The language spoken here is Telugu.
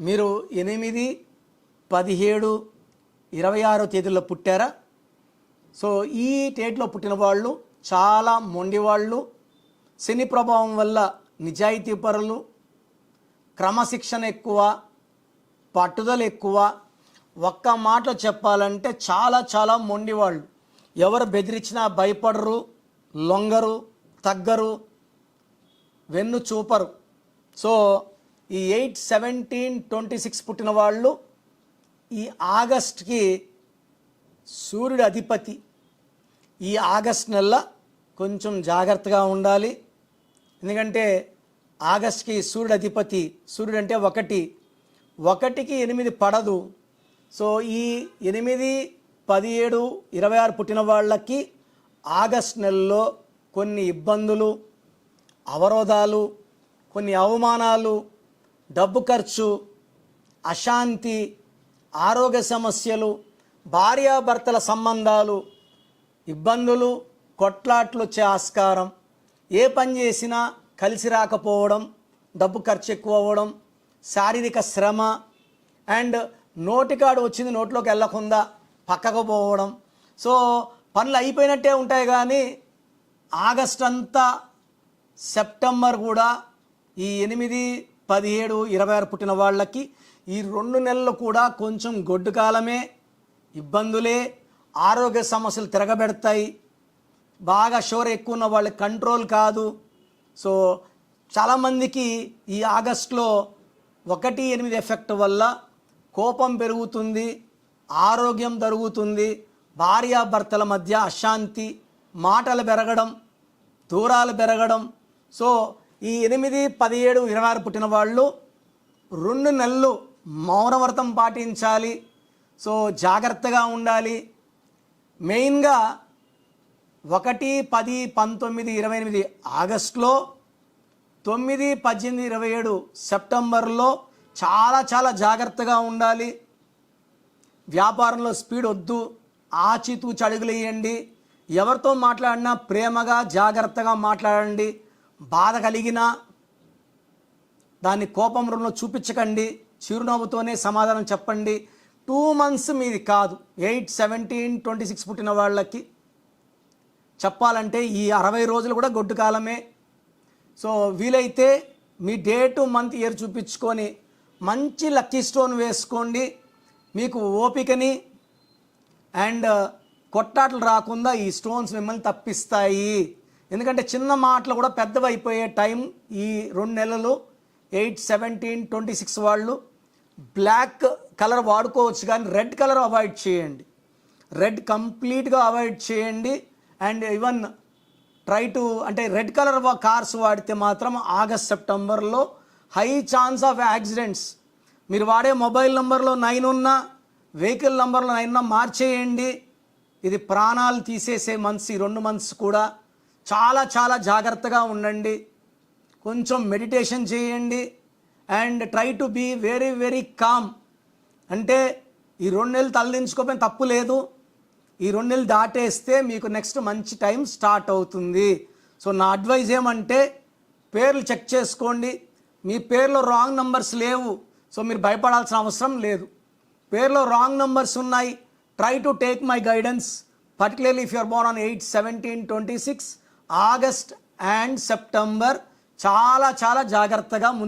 మీరు 8, 17, 26 తేదీల్లో పుట్టారా? సో ఈ డేట్లో పుట్టిన వాళ్ళు చాలా మొండివాళ్ళు, శని ప్రభావం వల్ల నిజాయితీ పరులు, క్రమశిక్షణ ఎక్కువ, పట్టుదల ఎక్కువ. ఒక్క మాటలో చెప్పాలంటే చాలా మొండివాళ్ళు. ఎవరు బెదిరించినా భయపడరు, లొంగరు, తగ్గరు, వెన్ను చూపరు. సో ఈ 8, 17, 26 పుట్టిన వాళ్ళు ఈ ఆగస్ట్కి సూర్యుడి అధిపతి. ఈ ఆగస్ట్ నెల కొంచెం జాగ్రత్తగా ఉండాలి. ఎందుకంటే ఆగస్ట్కి సూర్యుడి అధిపతి, సూర్యుడు అంటే 1కి 8 పడదు. సో ఈ 8, 17, 26 పుట్టిన వాళ్ళకి ఆగస్ట్ నెలలో కొన్ని ఇబ్బందులు, అవరోధాలు, కొన్ని అవమానాలు, డబ్బు ఖర్చు, అశాంతి, ఆరోగ్య సమస్యలు, భార్యాభర్తల సంబంధాలు, ఇబ్బందులు, కొట్లాట్లు వచ్చే ఆస్కారం, ఏ పని చేసినా కలిసి రాకపోవడం, డబ్బు ఖర్చు ఎక్కువ అవ్వడం, శారీరక శ్రమ అండ్ నోటికాడు వచ్చింది నోట్లోకి వెళ్ళకుండా పక్కకు పోవడం. సో పనులు అయిపోయినట్టే ఉంటాయి. కానీ ఆగస్ట్ అంతా, సెప్టెంబర్ కూడా ఈ 8, 17, 26 పుట్టిన వాళ్ళకి ఈ 2 నెలలు కూడా కొంచెం గొడ్డు కాలమే, ఇబ్బందులే, ఆరోగ్య సమస్యలు తిరగబెడతాయి. బాగా షుగర్ ఎక్కువ ఉన్న వాళ్ళకి కంట్రోల్ కాదు. సో చాలామందికి ఈ ఆగస్టులో 1, 8 ఎఫెక్ట్ వల్ల కోపం పెరుగుతుంది, ఆరోగ్యం జరుగుతుంది, భార్యాభర్తల మధ్య అశాంతి, మాటలు పెరగడం, దూరాలు పెరగడం. సో ఈ 8, 17, 26 పుట్టిన వాళ్ళు 2 నెలలు మౌనవ్రతం పాటించాలి. సో జాగ్రత్తగా ఉండాలి. మెయిన్గా 1, 10, 19, 28 ఆగస్టులో, 9, 18, 27 సెప్టెంబర్లో చాలా జాగ్రత్తగా ఉండాలి. వ్యాపారంలో స్పీడ్ వద్దు, ఆచితూచి అడుగులు వేయండి. ఎవరితో మాట్లాడినా ప్రేమగా జాగ్రత్తగా మాట్లాడండి. బాధ కలిగినా దాన్ని కోపం రూపంలో చూపించకండి, చిరునవ్వుతోనే సమాధానం చెప్పండి. 2 మంత్స్ మీది కాదు. 8, 17, 26 పుట్టిన వాళ్ళకి చెప్పాలంటే ఈ 60 రోజులు కూడా గొడ్డు కాలమే. సో వీలైతే మీ డేటు, మంత్, ఇయర్ చూపించుకొని మంచి లక్కీ స్టోన్ వేసుకోండి. మీకు ఓపికని అండ్ కొట్టాట్లు రాకుండా ఈ స్టోన్స్ మిమ్మల్ని తప్పిస్తాయి. ఎందుకంటే చిన్న మాటలు కూడా పెద్దవైపోయే టైం ఈ 2 నెలలు. 8, 17, 26 వాళ్ళు బ్లాక్ కలర్ వాడుకోవచ్చు, కానీ రెడ్ కలర్ అవాయిడ్ చేయండి. రెడ్ కంప్లీట్గా అవాయిడ్ చేయండి. అండ్ ఈవెన్ ట్రై టు అంటే రెడ్ కలర్ కార్స్ వాడితే మాత్రం ఆగస్ట్, సెప్టెంబర్లో హై ఛాన్స్ ఆఫ్ యాక్సిడెంట్స్. మీరు వాడే మొబైల్ నెంబర్లో 9 ఉన్నా, వెహికల్ నెంబర్లో 9 ఉన్నా మార్చేయండి. ఇది ప్రాణాలు తీసేసే మంత్స్. ఈ 2 మంత్స్ కూడా చాలా జాగ్రత్తగా ఉండండి. కొంచెం మెడిటేషన్ చేయండి and try to be very calm. అంటే ఈ 2 నెలలు తలదించుకోకపోయినా తప్పు లేదు. ఈ 2 నెలలు దాటేస్తే మీకు నెక్స్ట్ మంచి టైం స్టార్ట్ అవుతుంది. సో నా అడ్వైజ్ ఏమంటే పేర్లు చెక్ చేసుకోండి. మీ పేర్లో రాంగ్ నంబర్స్ లేవు, సో మీరు భయపడాల్సిన అవసరం లేదు. పేర్లో రాంగ్ నంబర్స్ ఉన్నాయి, try to take my guidance. Particularly if you're born on 8, 17, 26 August and September చాలా జాగ్రత్తగా ముందు